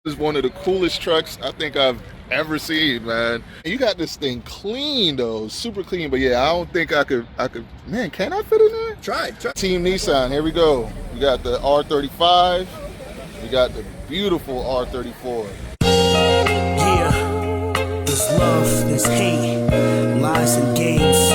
This is one of the coolest trucks I think I've ever seen, man. And you got this thing clean though, super clean. But yeah, I don't think I could. Man, can I fit in there? Try. Team Nissan. Here we go. We got the R35. We got the beautiful R34. Yeah, there's love, there's hate, lies and games,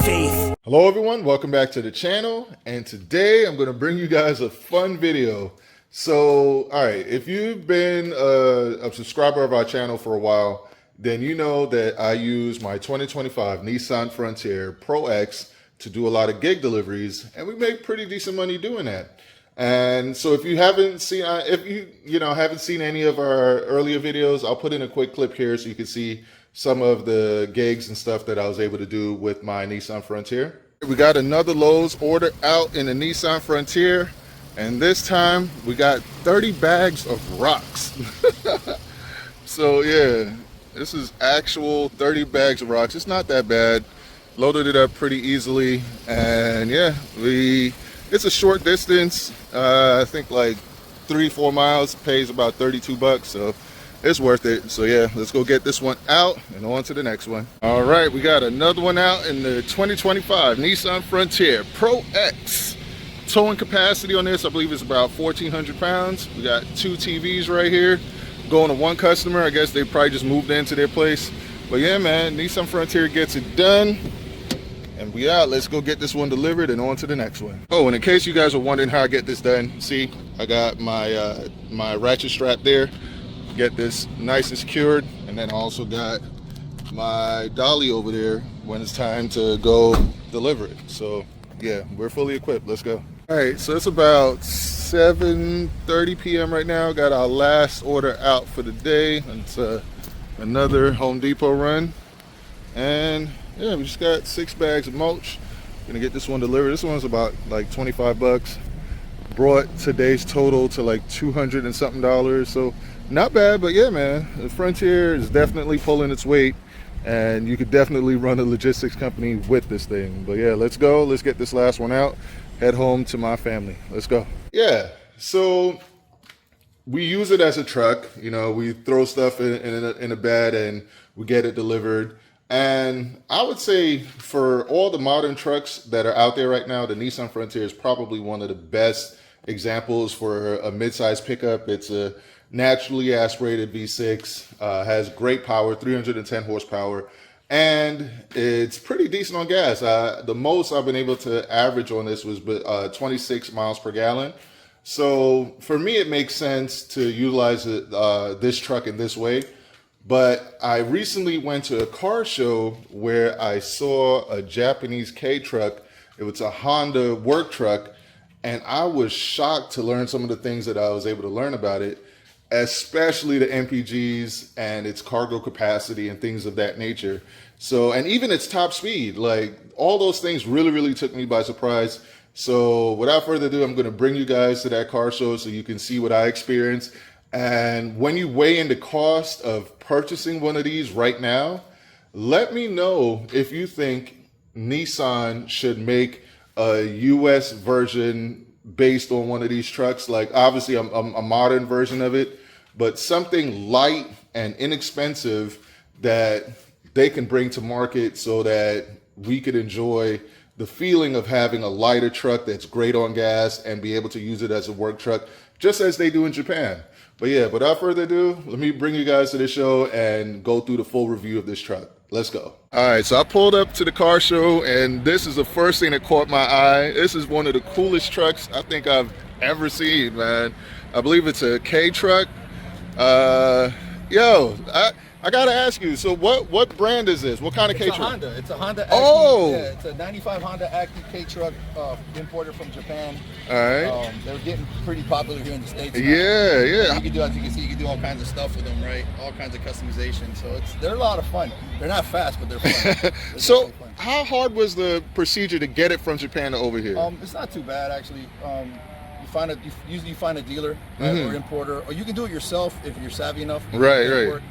faith. Hello everyone, welcome back to the channel. And today I'm gonna bring you guys a fun video. So, all right, if you've been a subscriber of our channel for a while, then you know that I use my 2025 Nissan Frontier Pro X to do a lot of gig deliveries, and we make pretty decent money doing that. And so if you haven't seen, haven't seen any of our earlier videos, I'll put in a quick clip here so you can see some of the gigs and stuff that I was able to do with my Nissan Frontier. We got another Lowe's order out in the Nissan Frontier. And this time we got 30 bags of rocks. So yeah, this is actual 30 bags of rocks. It's not that bad. Loaded it up pretty easily. And yeah, it's a short distance. I think like 3-4 miles, pays about 32 bucks. So it's worth it. So yeah, let's go get this one out and on to the next one. All right, we got another one out in the 2025 Nissan Frontier Pro X. Towing capacity on this, I believe, is about 1,400 pounds. We got 2 TVs right here going to one customer. I guess they probably just moved into their place. But yeah, man, Nissan Frontier gets it done. And we out. Let's go get this one delivered and on to the next one. Oh, and in case you guys are wondering how I get this done, see, I got my my ratchet strap there. Get this nice and secured. And then I also got my dolly over there when it's time to go deliver it. So yeah, we're fully equipped. Let's go. All right, so it's about 7:30 p.m. right now. Got our last order out for the day. It's another Home Depot run. And yeah, we just got 6 bags of mulch. Gonna get this one delivered. This one's about like 25 bucks. Brought today's total to like 200 and something dollars. So not bad, but yeah, man, the Frontier is definitely pulling its weight. And you could definitely run a logistics company with this thing. But yeah, let's go. Let's get this last one out. Head home to my family. Let's go. Yeah, so we use it as a truck. You know, we throw stuff in a bed and we get it delivered. And I would say for all the modern trucks that are out there right now, the Nissan Frontier is probably one of the best examples for a mid-size pickup. It's a naturally aspirated V6, has great power, 310 horsepower, and it's pretty decent on gas. The most I've been able to average on this was 26 miles per gallon. So for me, it makes sense to utilize this truck in this way. But I recently went to a car show where I saw a Japanese K truck. It was a Honda work truck, and I was shocked to learn some of the things that I was able to learn about it, especially the MPGs and its cargo capacity and things of that nature. So, and even its top speed, like all those things really, really took me by surprise. So without further ado, I'm going to bring you guys to that car show so you can see what I experienced. And when you weigh in the cost of purchasing one of these right now, let me know if you think Nissan should make a US version based on one of these trucks. Like obviously a modern version of it, but something light and inexpensive that they can bring to market so that we could enjoy the feeling of having a lighter truck that's great on gas and be able to use it as a work truck, just as they do in Japan. But yeah, without further ado, let me bring you guys to the show and go through the full review of this truck. Let's go. All right, so I pulled up to the car show, and this is the first thing that caught my eye. This is one of the coolest trucks I think I've ever seen, man. I believe it's a K truck. I gotta ask you. So what brand is this? What kind of K truck? Honda. It's a Honda. Active, Oh, yeah, it's a '95 Honda Active K truck, imported from Japan. all right. They're getting pretty popular here in the States now. Yeah. You can do, as you can see, you can do all kinds of stuff with them, right? All kinds of customization. So they're a lot of fun. They're not fast, but they're fun. They're So fun. how hard was the procedure to get it from Japan to over here? It's not too bad actually. Usually you find a dealer, right, or importer, or you can do it yourself if you're savvy enough. Right. Work.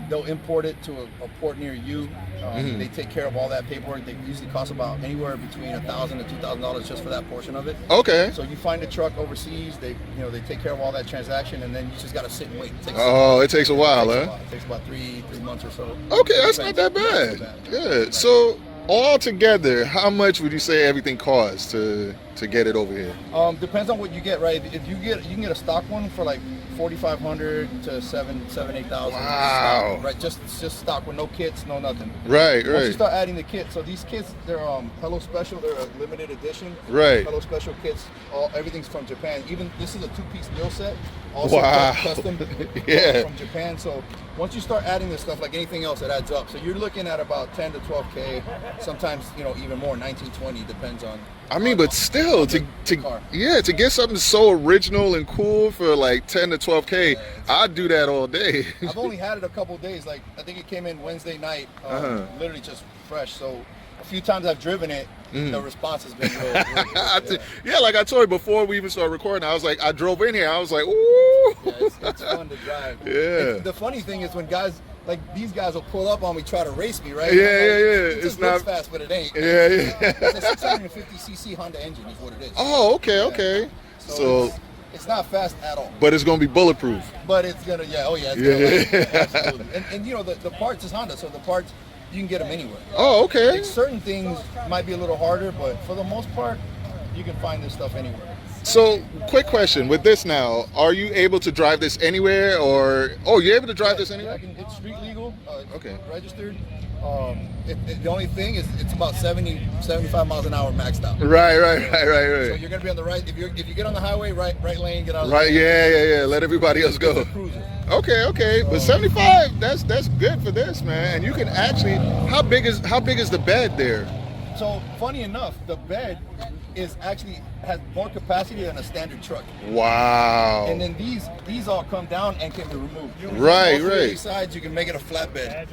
They'll import it to a port near you. They take care of all that paperwork. They usually cost about anywhere between $1,000 to $2,000 just for that portion of it. Okay. So you find a truck overseas, they take care of all that transaction, and then you just gotta sit and wait. It takes a while, huh? It takes about three months or so. Okay, that's not that bad. Good. So all together, how much would you say everything costs to get it over here? Depends on what you get, right? If you can get a stock one for like $4,500 to $8,000. Wow. Stock, right, just stock with no kits, no nothing. Right. Once you start adding the kits, so these kits, they're Hello Special, they're a limited edition. Right. Hello Special kits, everything's from Japan. Even this is a 2-piece meal set, also Wow. custom Yeah. from Japan. So once you start adding this stuff, like anything else, it adds up. So you're looking at about 10 to 12K, sometimes even more, 19, 20, depends on. I mean, but still, to get something so original and cool for like 10 to 12K, I'd do that all day. I've only had it a couple of days. Like I think it came in Wednesday night, literally just fresh. So a few times I've driven it, the response has been real good. Yeah, like I told you before we even started recording, I was like, I drove in here, I was like, ooh. Yeah, it's fun to drive. Yeah. The funny thing is when guys, like these guys will pull up on me, try to race me, right? Yeah. It It's just not looks fast, but it ain't. Yeah. It's a 650cc Honda engine is what it is. Oh, okay. So it's not fast at all. but it's gonna be bulletproof. But it's gonna, it's gonna absolutely. And the parts is Honda, so the parts you can get them anywhere. Oh, okay. Like certain things might be a little harder, but for the most part, you can find this stuff anywhere. So, quick question: with this now, are you able to drive this anywhere, or you're able to drive this anywhere? It's street legal. Okay. Registered. The only thing is it's about 75 miles an hour maxed out. Right. So you're gonna be on the right. If you get on the highway, right lane, get out. Of the Right. lane. Yeah. Let everybody else go. It's a cruiser. Okay. But 75, that's good for this, man. And you can actually, how big is the bed there? So funny enough, the bed has more capacity than a standard truck. Wow. And then these all come down and can be removed. Right. These sides you can make it a flatbed,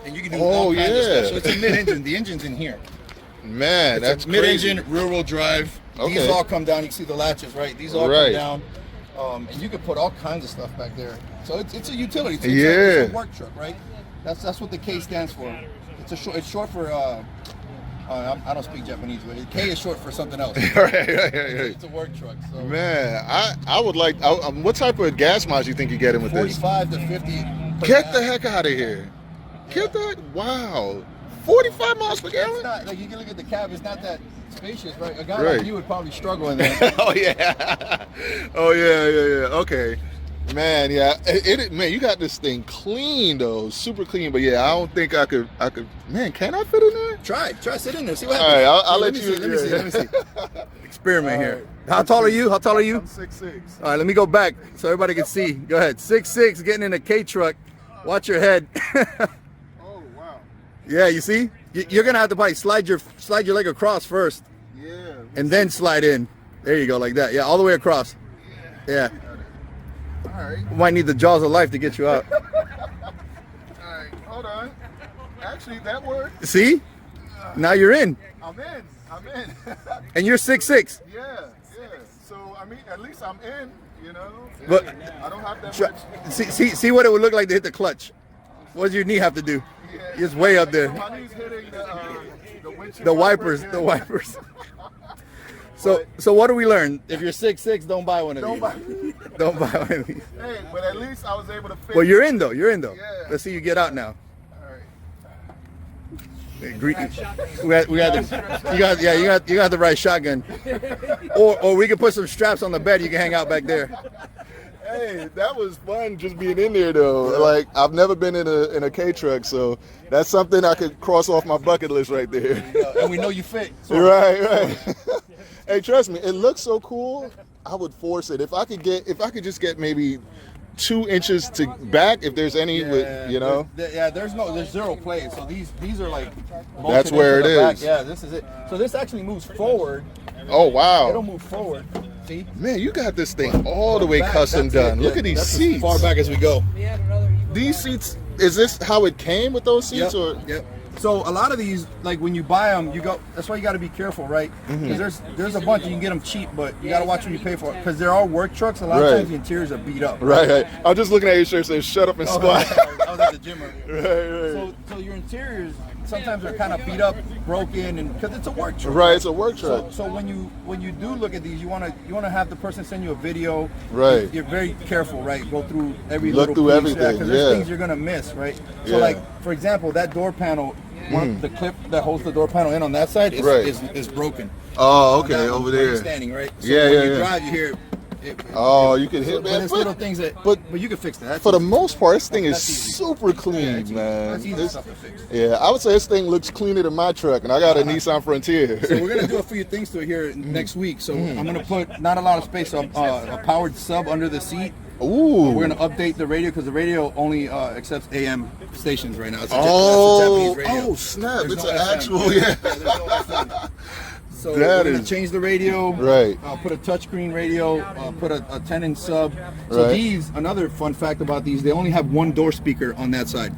and you can do Oh, all kinds of stuff. yeah. So it's a mid-engine. The engine's in here. Man, that's It's a mid-engine, rear-wheel drive. Okay. These all come down. You can see the latches, right? These all Right. come down, and you can put all kinds of stuff back there. So it's a utility. It's Yeah. it's a work truck, right? That's what the K stands for. It's short for. I don't speak Japanese, but K is short for something else. Right. It's a work truck. So Man, I would like. What type of gas miles you think you get in with this? 45 to 50. per Get the gallon. heck out of here! Get the wow! 45 miles per It's gallon? not like you can look at the cab. It's not that spacious, right? A guy Right. like you would probably struggle in there. Oh yeah. Okay. Man, yeah. Man, you got this thing clean though, super clean. But yeah, I don't think I could. Man, can I fit in there? Try sit in there, see what All happens. right, I'll let me you. see, let me see. Experiment All here. right. How tall are you? How tall are you? I'm 6'6". All right, let me go back so everybody can see. Go ahead. 6'6", getting in a K truck. Watch your head. Oh wow. Yeah, you see? You're gonna have to probably slide your leg across first, Yeah. and then slide in. There you go, like that. Yeah, all the way across. Yeah. All right. Might need the jaws of life to get you out. All right. Hold on. Actually, that worked. See? Now you're in, I'm in. and you're 6'6". Yeah. So I mean, at least I'm in. You know. But I don't have that try, much. see what it would look like to hit the clutch. What does your knee have to do? It's way up there. My knee's hitting the windshield The wipers. yeah. The wipers. So what do we learn? If you're 6'6", don't buy one of Don't these. buy- Don't buy one of these. Hey, but at least I was able to fit. Well, you're in though. Yeah. Let's see you get out now. All right. You got the right shotgun. Or we could put some straps on the bed. You can hang out back there. Hey, that was fun just being in there though. Like I've never been in a K truck, so that's something I could cross off my bucket list right there. And we know you fit. So Right. Hey, trust me, it looks so cool. I would force it if I could just get maybe 2 inches to back, if there's any, you know. There's zero play. So these are like. That's bolted where into it the back. is. Yeah, this is it. So this actually moves forward. Oh It'll wow, move forward. See. man, you got this thing all the way Back, custom that's it. done. Look Yeah, at these that's seats. As far back as we go. These seats. Is this how it came with those seats, or? Yep. So a lot of these, like when you buy them, you go. That's why you got to be careful, right? Mm-hmm. Because there's a bunch you can get them cheap, but you got to watch what you pay for it. Because they're all work trucks. A lot Right. of times the interiors are beat up. Right. I'm just looking at your shirt. Says "Shut up and Oh, squat." I was at the gym earlier. Right, right. So your interiors sometimes are kind of beat up, broken, and because it's a work truck. Right, it's a work truck. So when you do look at these, you wanna have the person send you a video. Right. You're very careful, right? Go through every Look little through piece, everything, because yeah. there's things you're gonna miss, right? So Yeah. like for example, that door panel, the clip that holds the door panel in on that side is Right. is broken. Oh, On okay, that one, over where there. you're standing, right? So Yeah, when yeah, you yeah. drive, you hear. Oh, you can hit But that. it's little things that. but But you can fix that. That's for the easy. most part, this thing is That's easy. super clean, That's easy. man. That's easy This- stuff to fix. yeah, I would say this thing looks cleaner than my truck, and I got a Nissan Frontier. So we're gonna do a few things to it here next week. So I'm gonna put not a lot of space, so a powered sub under the seat. Ooh. We're gonna update the radio because the radio only accepts AM stations right now. It's that's a Oh, Japanese radio. oh, snap! There's It's no an FM. actual, yeah. There's no FM. So That we're gonna is- change the radio. Right. Put a touchscreen radio. Put a 10-inch sub. So Right. these, another fun fact about these, they only have one door speaker on that side.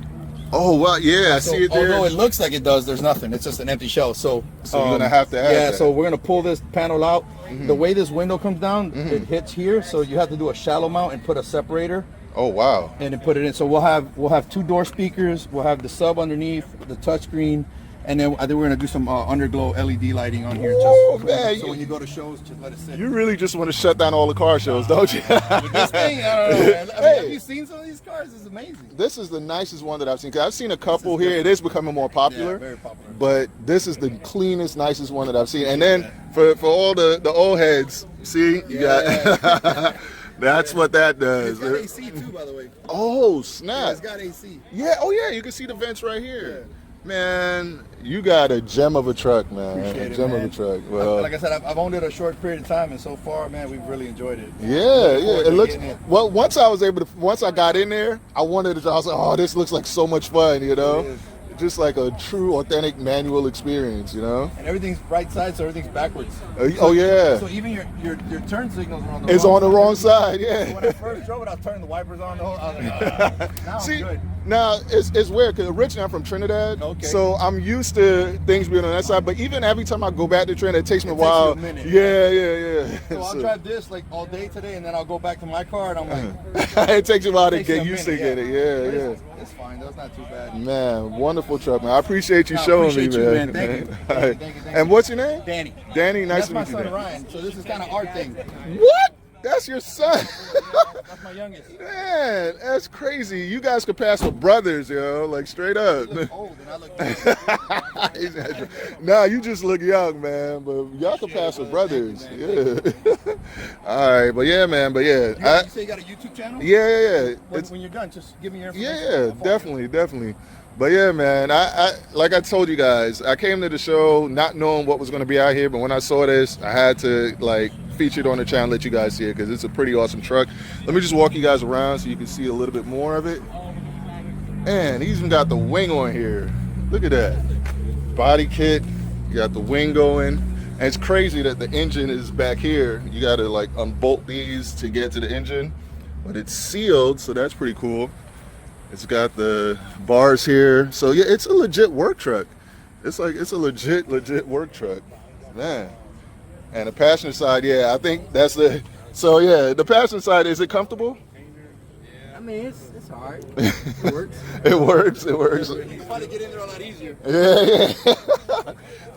Oh, wow, yeah, I So see it there. although it looks like it does, there's nothing. It's just an empty shell. So So you're gonna have to have yeah. that. So we're gonna pull this panel out. The way this window comes down, it hits here. So you have to do a shallow mount and put a separator Oh, wow. and then put it in. So we'll have two door speakers. We'll have the sub underneath, the touchscreen, and then I think we're gonna do some underglow LED lighting on here. Ooh, Just man, so you- when you go to shows, just let it sit. You really just want to shut down all the car shows, don't you? With this thing, I don't know, man. I mean, Hey. have you seen some of these cars? It's amazing. This is the nicest one that I've seen. 'Cause I've seen a couple here. It is becoming more popular. Yeah, very popular. But this is the cleanest, nicest one that I've seen. And then for all the old heads, see, you got that's what that It's does. got AC too, by the way. Oh, Yeah, snap. it's got AC. Yeah, oh yeah, you can see the vents right here. Man, you got a gem of a truck, man. Appreciate A it, gem man. of a truck. Well, Like I said, I've owned it a short period of time, and so far, man, we've really enjoyed it. yeah, Looking yeah. forward It to looks getting it. well. Once I got in there, I wanted to. I was like, oh, this looks like so much fun, you know. It is. Just like a true, authentic manual experience, you know. And everything's right side, so everything's backwards. Oh yeah, So even your turn signals are on the it's wrong on the side. wrong side. So when I Yeah. first drove it, I was turning the wipers on the whole. I was like, now See, I'm good. now it's weird because originally I'm from Trinidad, Okay. so I'm used to things being on that side. But even every time I go back to Trinidad, it takes me a It takes you while. a minute. Yeah. So I'll drive this like all day today, and then I'll go back to my car, and I'm like, it takes you a while to takes you get a used to minute, get it. But Yeah. It's fine. That's not too bad. Man, wonderful truck, man. I appreciate you No, I showing appreciate me, you, man. man. Thank you. All right. Thank you. And what's your name? Danny. Danny, nice That's to my meet you. son Dan. Ryan. So this is kind of our thing. What? That's your son. That's my youngest. Man, that's crazy. You guys could pass for brothers, yo. Like straight up. I look old, and I look. Nah, you just look young, man. But y'all can pass for brothers. Thank you, Yeah. All right, but yeah, man. But yeah, You say you got a YouTube channel? yeah. When you're done, just give me your information. Yeah, definitely. But yeah, man, I like I told you guys, I came to the show not knowing what was going to be out here, but when I saw this, I had to like feature it on the channel, let you guys see it because it's a pretty awesome truck. Let me just walk you guys around so you can see a little bit more of it. And he's even got the wing on here. Look at that. Body kit, you got the wing going. And it's crazy that the engine is back here. You got to like unbolt these to get to the engine, but it's sealed, so that's pretty cool. It's got the bars here. So yeah, it's a legit work truck. It's a legit work truck. Man. And the passenger side, yeah, I think that's the the passenger side, is it comfortable? I mean, it's hard. It works. It works. You can probably get in there a lot easier. Yeah.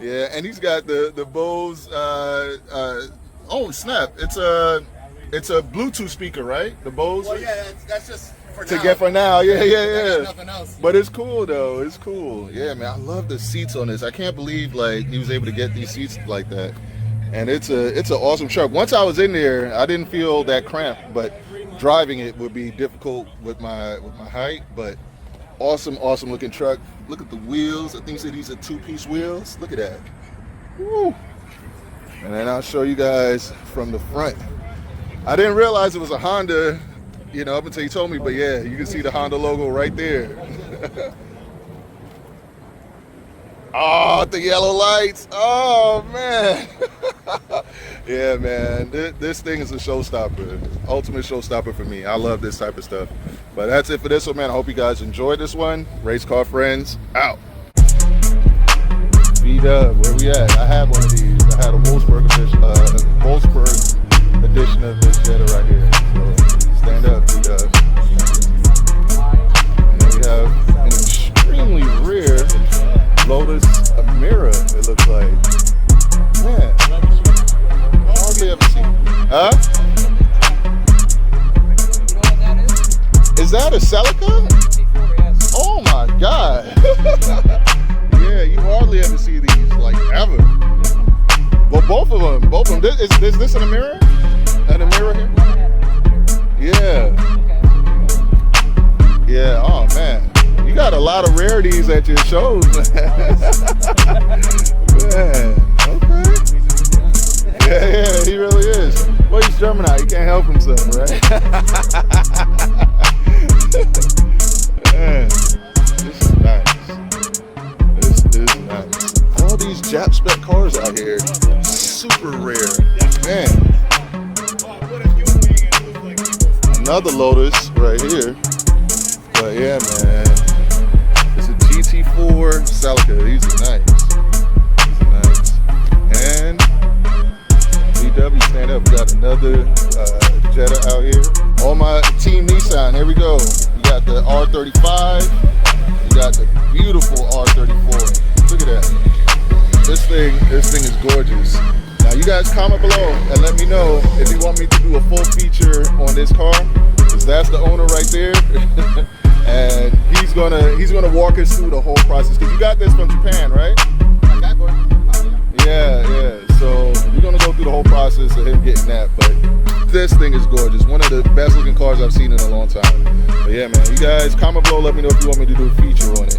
Yeah, and he's got the Bose oh snap. It's a Bluetooth speaker, right? The Bose? Well, yeah, that's just for To now. get for now, I got yeah. nothing else. But it's cool though. It's cool. Yeah, man. I love the seats on this. I can't believe like he was able to get these seats like that. And it's an awesome truck. Once I was in there, I didn't feel that cramped, but driving it would be difficult with my height. But awesome looking truck. Look at the wheels. I think these are 2-piece wheels. Look at that. Woo. And then I'll show you guys from the front. I didn't realize it was a Honda, up until you told me, but yeah, you can see the Honda logo right there. Oh, the yellow lights. Oh, man. Yeah, man. This thing is a showstopper. Ultimate showstopper for me. I love this type of stuff. But that's it for this one, man. I hope you guys enjoyed this one. Race Car Friends, out. B-Dub, where we at? I had one of these. I had a Wolfsburg edition of this Jetta right here. So stand up, B-Dub. And then we have got a Celica? Oh my God. Yeah, you hardly ever see these, like, ever. Well, both of them. Is this in a mirror? And a mirror here? Yeah. Yeah, oh man. You got a lot of rarities at your shows, man. Man, okay. Yeah, he really is. Well, he's Gemini. He can't help himself, right? Man, this is nice. This is nice. All these Jap spec cars out here, super rare. Man. Another Lotus right here. But yeah, man. It's a GT4 Celica. These are nice. And VW, stand up. We got another Jetta out here. All my Team Nissan. Here we go. We got the R35. We got the beautiful R34. Look at that. This thing is gorgeous. Now you guys comment below and let me know if you want me to do a full feature on this car, because that's the owner right there. And he's gonna walk us through the whole process, because you got this from Japan, right? Yeah. So we're gonna go through the whole process of him getting that. But this thing is gorgeous. One of the best looking cars I've seen in a long time. But yeah, man, you guys comment below, let me know if you want me to do a feature on it.